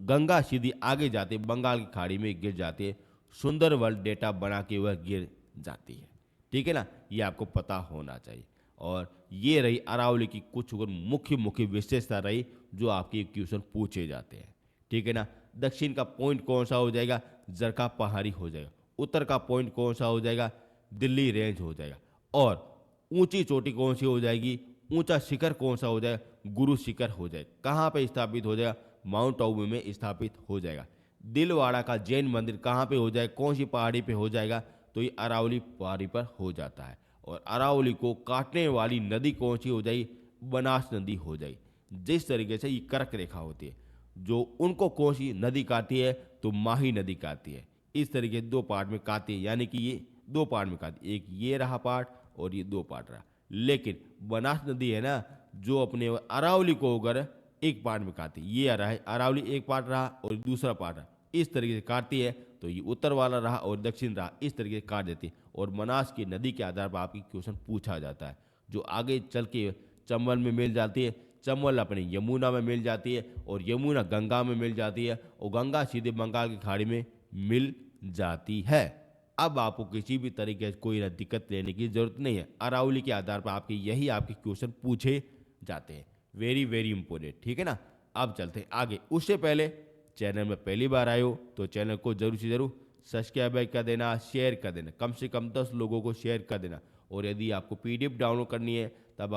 गंगा सीधी आगे जाते बंगाल की खाड़ी में गिर जाती है। सुंदरवन डेटा बना के वह गिर जाती है। ठीक है ना, ये आपको पता होना चाहिए। और ये रही अरावली की कुछ मुख्य मुख्य विशेषता रही, जो आपके क्वेश्चन पूछे जाते हैं। ठीक है ना, दक्षिण का पॉइंट कौन सा हो जाएगा? जरका पहाड़ी हो जाएगा। उत्तर का पॉइंट कौन सा हो जाएगा? दिल्ली रेंज हो जाएगा। और ऊंची चोटी कौन सी हो जाएगी? ऊंचा शिखर कौन सा हो जाएगा? गुरु शिखर हो जाएगा। कहाँ पे स्थापित हो जाएगा? माउंट आबू में स्थापित हो जाएगा। दिलवाड़ा का जैन मंदिर कहाँ पे हो जाए, कौन सी पहाड़ी पे हो जाएगा, तो ये अरावली पहाड़ी पर हो जाता है। और अरावली को काटने वाली नदी कौन सी हो जाएगी, बनास नदी हो जाएगी। जिस तरीके से ये कर्क रेखा होती है, जो उनको कौन सी नदी काटती है, तो माही नदी काटती है। इस तरीके से दो पार्ट में काटती है, यानी कि ये दो पार्ट में काटती है, एक ये रहा पार्ट और ये दो पार्ट रहा। लेकिन बनास नदी है ना, जो अपने अरावली को अगर एक पार्ट में काटती है, ये आ रहा है अरावली एक पार्ट रहा और दूसरा पार्ट रहा, इस तरीके से काटती है, तो ये उत्तर वाला रहा और दक्षिण रहा, इस तरीके से काट देती है। और बनास की नदी के आधार पर आपकी क्वेश्चन पूछा जाता है, जो आगे चल के चंबल में मिल जाती है, चंबल अपने यमुना में मिल जाती है और यमुना गंगा में मिल जाती है और गंगा सीधे बंगाल की खाड़ी में मिल जाती है। अब आपको किसी भी तरीके से कोई दिक्कत लेने की जरूरत नहीं है, अरावली के आधार पर आपके यही आपके क्वेश्चन पूछे जाते हैं। वेरी वेरी इंपॉर्टेंट, ठीक है ना। अब चलते हैं आगे। उससे पहले चैनल में पहली बार आए हो तो चैनल को जरूर से जरूर सब्सक्राइब कर देना, शेयर कर देना, कम से कम 10 लोगों को शेयर कर देना। और यदि आपको पीडीएफ डाउनलोड करनी है तब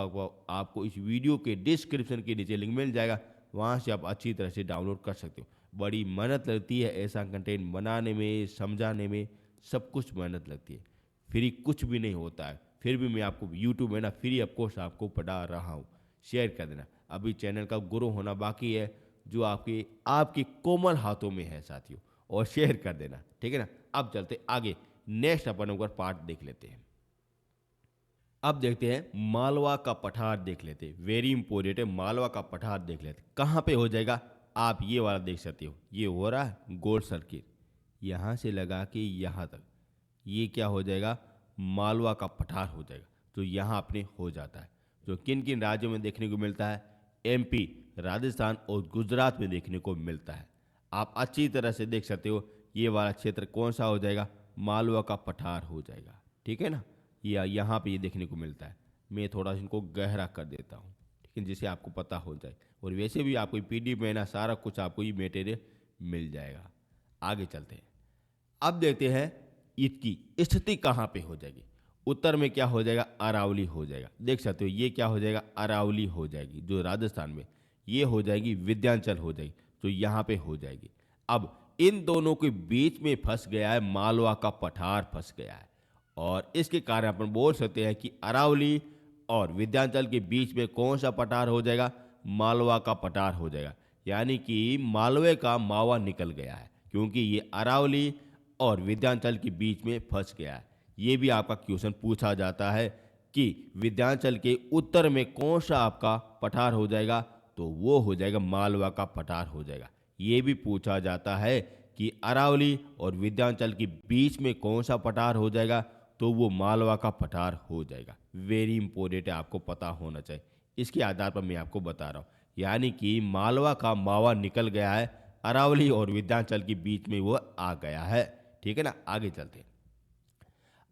आपको इस वीडियो के डिस्क्रिप्शन के नीचे लिंक मिल जाएगा, वहाँ से आप अच्छी तरह से डाउनलोड कर सकते हो। बड़ी मेहनत लगती है ऐसा कंटेंट बनाने में, समझाने में, सब कुछ मेहनत लगती है। फ्री कुछ भी नहीं होता है, फिर भी मैं आपको यूट्यूब में ना फ्री ऑफ कोर्स आपको पढ़ा रहा हूँ। शेयर कर देना, अभी चैनल का ग्रो होना बाकी है, जो आपके आपके कोमल हाथों में है साथियों, और शेयर कर देना, ठीक है ना। अब चलते आगे, नेक्स्ट अपन ऊपर पार्ट देख लेते हैं। अब देखते हैं मालवा का पठार देख लेते हैं, वेरी इंपॉर्टेंट है, मालवा का पठार देख लेते हैं कहाँ पे हो जाएगा। आप ये वाला देख सकते हो, ये हो रहा है गोल सर्किल, यहाँ से लगा के यहाँ तक, ये क्या हो जाएगा, मालवा का पठार हो जाएगा, तो यहाँ अपने हो जाता है। जो किन किन राज्यों में देखने को मिलता है, एमपी, राजस्थान और गुजरात में देखने को मिलता है। आप अच्छी तरह से देख सकते हो, ये वाला क्षेत्र कौन सा हो जाएगा, मालवा का पठार हो जाएगा, ठीक है ना। या यहाँ पे ये देखने को मिलता है। मैं थोड़ा सा इनको गहरा कर देता हूँ, ठीक है, जिससे आपको पता हो जाए। और वैसे भी आपको पीडीएफ में ना सारा कुछ आपको ये मटेरियल मिल जाएगा। आगे चलते हैं, अब देखते हैं इसकी स्थिति कहाँ पे हो जाएगी। उत्तर में क्या हो जाएगा, अरावली हो जाएगा। देख सकते हो ये क्या हो जाएगा, अरावली हो जाएगी जो राजस्थान में, ये हो जाएगी विंध्याचल हो जाएगी, तो यहाँ पे हो जाएगी। अब इन दोनों के बीच में फंस गया है मालवा का पठार, फंस गया है, और इसके कारण अपन बोल सकते हैं कि अरावली और विंध्याचल के बीच में कौन सा पठार हो जाएगा, मालवा का पठार हो जाएगा। यानी कि मालवे का मावा निकल गया है, क्योंकि ये अरावली और विंध्याचल के बीच में फंस गया है। ये भी आपका क्वेश्चन पूछा जाता है कि विंध्याचल के उत्तर में कौन सा आपका पठार हो जाएगा, तो वो हो जाएगा मालवा का पठार हो जाएगा। ये भी पूछा जाता है कि अरावली और विंध्याचल के बीच में कौन सा पठार हो जाएगा, तो वो मालवा का पठार हो जाएगा। वेरी इंपॉर्टेंट है, आपको पता होना चाहिए। इसके आधार पर मैं आपको बता रहा हूँ, यानी कि मालवा का मावा निकल गया है, अरावली और विंध्याचल के बीच में वो आ गया है, ठीक है ना। आगे चलते हैं,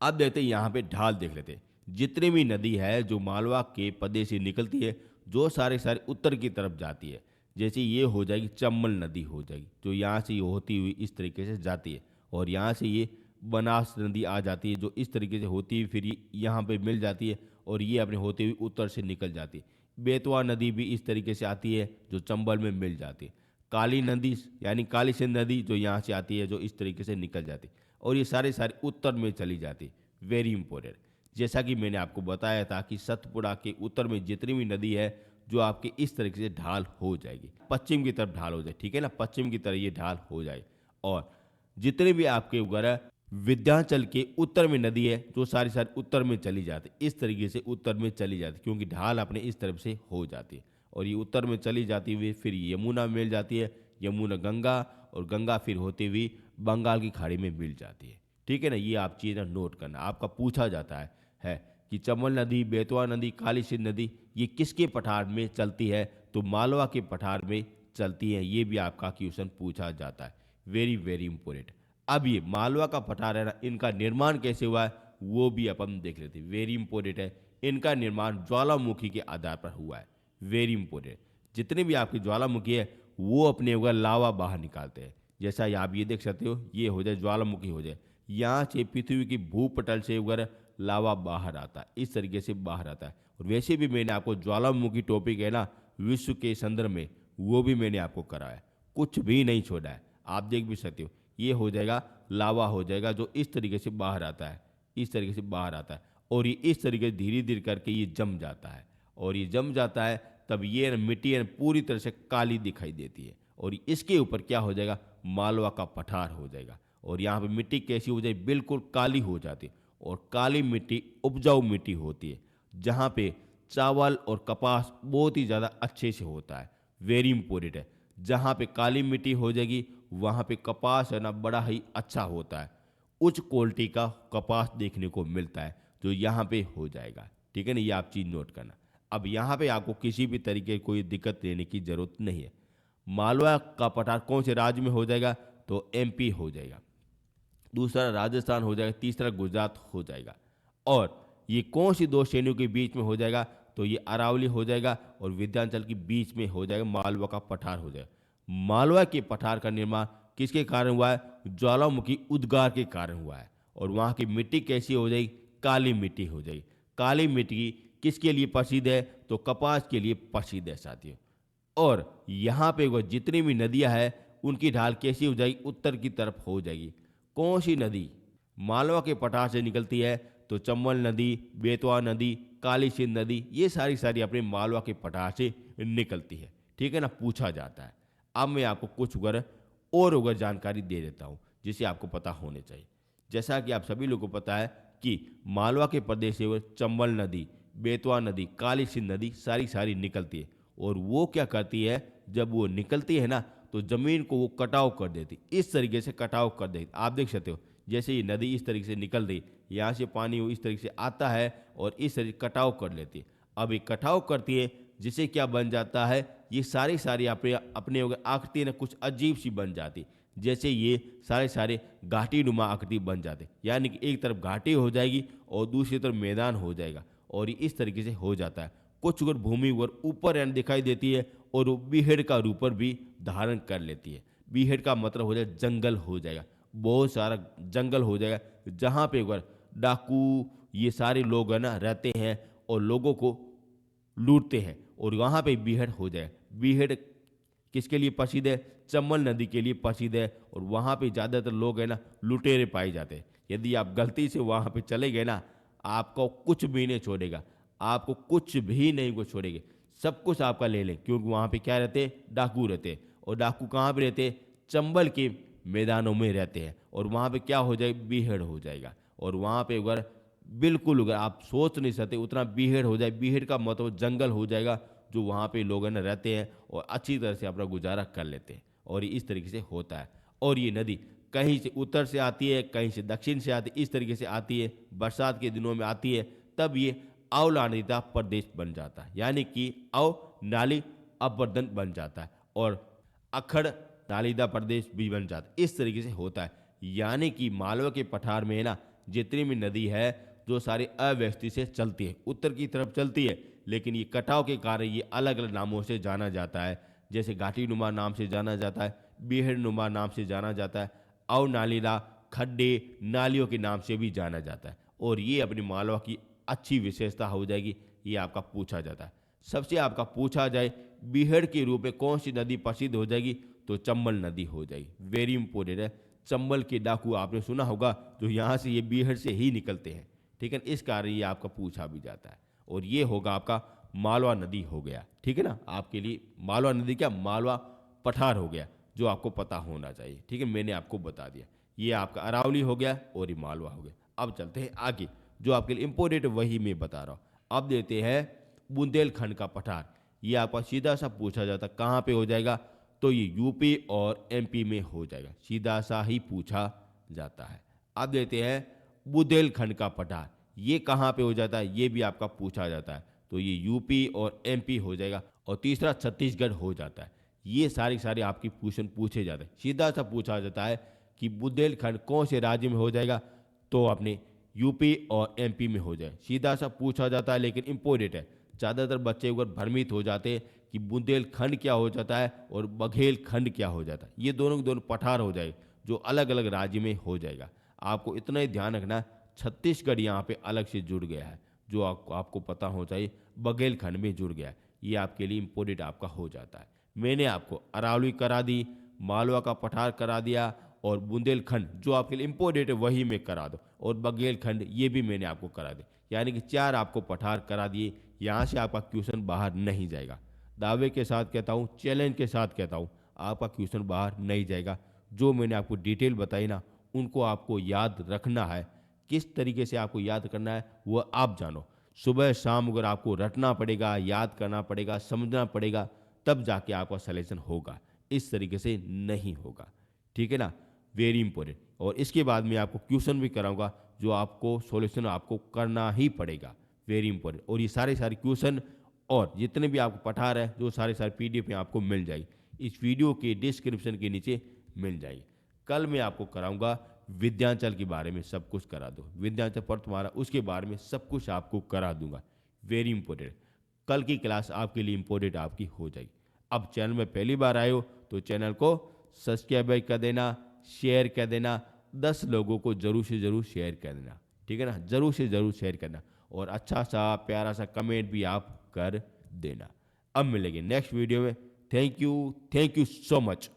अब देखते हैं यहाँ पे ढाल देख लेते हैं। जितनी भी नदी है जो मालवा के पदे से निकलती है, जो सारे सारे उत्तर की तरफ जाती है, जैसे ये हो जाएगी चंबल नदी हो जाएगी, जो यहाँ से ये होती हुई इस तरीके से जाती है, और यहाँ से ये बनास नदी आ जाती है, जो इस तरीके से होती हुई फिर यहाँ पे मिल जाती है, और ये अपने होते हुए उत्तर से निकल जाती है। बेतवा नदी भी इस तरीके से आती है, जो चंबल में मिल जाती है। काली नदी यानी काली सिंध नदी जो यहाँ से आती है, जो इस तरीके से निकल जाती है, और ये सारे सारे उत्तर में चली जाती है। वेरी इंपॉर्टेंट, जैसा कि मैंने आपको बताया था कि सतपुड़ा के उत्तर में जितनी भी नदी है, जो आपके इस तरीके से ढाल हो जाएगी, पश्चिम की तरफ ढाल हो जाए, ठीक है ना, पश्चिम की तरफ ये ढाल हो जाए। और जितने भी आपके वगैरह विंध्याचल के उत्तर में नदी है, जो सारी सारी उत्तर में चली जाती, इस तरीके से उत्तर में चली जाती, क्योंकि ढाल अपने इस तरफ से हो जाती है, और ये उत्तर में चली जाती हुई फिर यमुना में मिल जाती है, यमुना गंगा, और गंगा फिर होती हुई बंगाल की खाड़ी में मिल जाती है, ठीक है ना। ये आप चीज़ें नोट करना, आपका पूछा जाता है कि चंबल नदी, बेतवा नदी, काली सिंध नदी ये किसके पठार में चलती है, तो मालवा के पठार में चलती है। ये भी आपका क्वेश्चन पूछा जाता है, वेरी वेरी इंपॉर्टेंट। अब ये मालवा का पठार है ना, इनका निर्माण कैसे हुआ है वो भी अपन देख लेते हैं, वेरी इंपॉर्टेंट है। इनका निर्माण ज्वालामुखी के आधार पर हुआ है, वेरी इंपॉर्टेंट। जितने भी आपकी ज्वालामुखी है वो अपने वगैरह लावा बाहर निकालते हैं, जैसा आप ये देख सकते हो, ये हो जाए ज्वालामुखी हो जाए, यहाँ से पृथ्वी की भूपटल से वगैरह लावा बाहर आता है, इस तरीके से बाहर आता है। और वैसे भी मैंने आपको ज्वालामुखी टॉपिक है ना विश्व के संदर्भ में, वो भी मैंने आपको कराया, कुछ भी नहीं छोड़ा है। आप देख भी सकते हो, ये हो जाएगा लावा हो जाएगा जो इस तरीके से बाहर आता है, इस तरीके से बाहर आता है और ये इस तरीके से धीरे धीरे करके ये जम जाता है और ये जम जाता है तब ये मिट्टी पूरी तरह से काली दिखाई देती है और इसके ऊपर क्या हो जाएगा, मालवा का पठार हो जाएगा और यहाँ पे मिट्टी कैसी हो जाएगी, बिल्कुल काली हो जाती है और काली मिट्टी उपजाऊ मिट्टी होती है जहाँ पे चावल और कपास बहुत ही ज़्यादा अच्छे से होता है। वेरी इंपॉर्टेंट है, जहाँ पे काली मिट्टी हो जाएगी वहाँ पे कपास है ना बड़ा ही अच्छा होता है, उच्च क्वालिटी का कपास देखने को मिलता है जो यहाँ पे हो जाएगा। ठीक है ना, ये आप चीज़ नोट करना। अब यहाँ पे आपको किसी भी तरीके की कोई दिक्कत लेने की ज़रूरत नहीं है। मालवा का पठार कौन से राज्य में हो जाएगा, तो एमपी हो जाएगा, दूसरा राजस्थान हो जाएगा, तीसरा गुजरात हो जाएगा। और ये कौन सी दो श्रेणियों के बीच में हो जाएगा, तो ये अरावली हो जाएगा और विंध्याचल के बीच में हो जाएगा, मालवा का पठार हो जाएगा। मालवा के पठार का निर्माण किसके कारण हुआ है, ज्वालामुखी उद्गार के कारण हुआ है और वहाँ की मिट्टी कैसी हो जाएगी, काली मिट्टी हो जाएगी। काली मिट्टी किसके लिए प्रसिद्ध है, तो कपास के लिए प्रसिद्ध है साथियों। और यहाँ पे वो जितनी भी नदियाँ हैं उनकी ढाल कैसी हो जाएगी, उत्तर की तरफ हो जाएगी। कौन सी नदी मालवा के पठार से निकलती है, तो चंबल नदी, बेतवा नदी, काली सिंध नदी, ये सारी अपने मालवा के पठार से निकलती है। ठीक है ना, पूछा जाता है। अब मैं आपको कुछ और जानकारी दे देता हूँ जिसे आपको पता होने चाहिए। जैसा कि आप सभी लोगों को पता है कि मालवा के प्रदेश से चंबल नदी, बेतवा नदी, काली सिंध नदी सारी निकलती है और वो क्या करती है, जब वो निकलती है ना तो ज़मीन को वो कटाव कर देती, इस तरीके से कटाव कर देती। आप देख सकते हो जैसे ये नदी इस तरीके से निकल रही, यहाँ से पानी वो इस तरीके से आता है और इस तरीके कटाव कर लेती है। अब ये कटाव करती है जिससे क्या बन जाता है, ये सारी अपने अपने आकृति ना कुछ अजीब सी बन जाती, जैसे ये सारे घाटी नुमा आकृति बन जाते, यानी कि एक तरफ घाटी हो जाएगी और दूसरी तरफ मैदान हो जाएगा और ये इस तरीके से हो जाता है। कुछ भूमि ऊपर एंड दिखाई देती है और वो बीहड़ का रूप भी धारण कर लेती है। बीहड़ का मतलब हो जाएगा जंगल हो जाएगा, बहुत सारा जंगल हो जाएगा जहाँ पे डाकू ये सारे लोग है ना रहते हैं और लोगों को लूटते हैं और वहाँ पे बीहड़ हो जाए। बीहड़ किसके लिए प्रसिद्ध है, चंबल नदी के लिए प्रसिद्ध है और वहाँ पे ज़्यादातर लोग है ना लुटेरे पाए जाते हैं। यदि आप गलती से वहाँ पे चले गए ना, आपको कुछ भी नहीं छोड़ेगा, आपको कुछ भी नहीं को छोड़ेंगे, सब कुछ आपका ले लें, क्योंकि वहाँ पे क्या रहते, डाकू रहते। और डाकू कहाँ पे रहते, चंबल के मैदानों में रहते हैं और वहाँ पे क्या हो जाए, बीहड़ हो जाएगा और वहाँ पे अगर बिल्कुल अगर आप सोच नहीं सकते उतना बीहड़ हो जाए। बीहड़ का मतलब जंगल हो जाएगा जो वहाँ पे लोग ना रहते हैं और अच्छी तरह से अपना गुजारा कर लेते हैं और इस तरीके से होता है। और ये नदी कहीं से उत्तर से आती है, कहीं से दक्षिण से आती है, इस तरीके से आती है। बरसात के दिनों में आती है, तब ये अवनालिता प्रदेश बन जाता है, यानी कि अवनाली अपर्दन बन जाता है और अखड़ नालीदा प्रदेश भी बन जाता है। इस तरीके से होता है, यानी कि मालवा के पठार में ना जितनी भी नदी है जो सारी अव्यवस्थित से चलती है, उत्तर की तरफ चलती है, लेकिन ये कटाव के कारण ये अलग अलग नामों से जाना जाता है। जैसे घाटी नुमा नाम से जाना जाता है, बीहड़ नुमा नाम से जाना जाता है, अवनालीदा, खड्डे, नालियों के नाम से भी जाना जाता है। और ये अपनी मालवा की अच्छी विशेषता हो जाएगी, ये आपका पूछा जाता है। सबसे आपका पूछा जाए बीहड़ के रूप में कौन सी नदी प्रसिद्ध हो जाएगी, तो चंबल नदी हो जाएगी। वेरी इंपॉर्टेंट है, चंबल के डाकू आपने सुना होगा जो यहाँ से ये बीहड़ से ही निकलते हैं। ठीक है, इस कारण ये आपका पूछा भी जाता है और ये होगा आपका मालवा नदी हो गया। ठीक है ना, आपके लिए मालवा नदी क्या, मालवा पठार हो गया जो आपको पता होना चाहिए। ठीक है, मैंने आपको बता दिया। ये आपका अरावली हो गया और ये मालवा हो गया। अब चलते हैं आगे, जो आपके लिए इंपॉर्टेंट वही मैं बता रहा हूँ। अब देते हैं बुंदेलखंड का पठार। ये आपका सीधा सा पूछा जाता कहाँ पे हो जाएगा, तो ये यूपी और एमपी में हो जाएगा, सीधा सा ही पूछा जाता है। अब देते हैं बुंदेलखंड का पठार, ये कहाँ पे हो जाता है, ये भी आपका पूछा जाता है, तो ये यूपी और एमपी हो जाएगा। और तीसरा छत्तीसगढ़ हो जाता है। ये सारी आपकी क्वेश्चन पूछे जाते हैं, सीधा सा पूछा जाता है कि बुंदेलखंड कौन से राज्य में हो जाएगा, तो अपने यूपी और एमपी में हो जाए, सीधा सा पूछा जाता है। लेकिन इंपॉर्टेंट है, ज़्यादातर बच्चे अगर भ्रमित हो जाते हैं कि बुंदेलखंड क्या हो जाता है और बघेलखंड क्या हो जाता है। ये दोनों के दोनों पठार हो जाए जो अलग अलग राज्य में हो जाएगा। आपको इतना ही ध्यान रखना, छत्तीसगढ़ यहाँ पे अलग से जुड़ गया है, जो आपको पता हो चाहिए बघेलखंड में जुड़ गया है। ये आपके लिए इंपॉर्टेंट आपका हो जाता है। मैंने आपको अरावली करा दी, मालवा का पठार करा दिया और बुंदेलखंड जो आपके लिए इम्पोर्टेंट है वही मैं करा दो, और बघेलखंड ये भी मैंने आपको करा दिया, यानी कि 4 आपको पठार करा दिए। यहाँ से आपका क्वेश्चन बाहर नहीं जाएगा। दावे के साथ कहता हूँ, चैलेंज के साथ कहता हूँ, आपका क्वेश्चन बाहर नहीं जाएगा। जो मैंने आपको डिटेल बताई ना, उनको आपको याद रखना है। किस तरीके से आपको याद करना है वो आप जानो। सुबह शाम अगर आपको रटना पड़ेगा, याद करना पड़ेगा, समझना पड़ेगा, तब जाके आपका सलेक्शन होगा। इस तरीके से नहीं होगा, ठीक है ना। Very important. और इसके बाद मैं आपको क्वेश्चन भी कराऊंगा जो आपको सॉल्यूशन आपको करना ही पड़ेगा। Very important. और ये सारे क्वेश्चन और जितने भी आपको पठार है, जो सारे पीडीएफ में आपको मिल जाएगी, इस वीडियो के डिस्क्रिप्शन के नीचे मिल जाएगी। कल मैं आपको कराऊंगा विद्यांचल के बारे में, सब कुछ करा दो। विद्यांचल पर तुम्हारा उसके बारे में सब कुछ आपको करा दूंगा। Very important. कल की क्लास आपके लिए इंपॉर्टेंट आपकी हो जाएगी। अब चैनल में पहली बार आए हो तो चैनल को सब्सक्राइब कर देना, शेयर कर देना, 10 लोगों को जरूर से जरूर शेयर कर देना, ठीक है ना। जरूर से जरूर शेयर करना, और अच्छा सा प्यारा सा कमेंट भी आप कर देना। अब मिलेंगे नेक्स्ट वीडियो में। Thank you so much.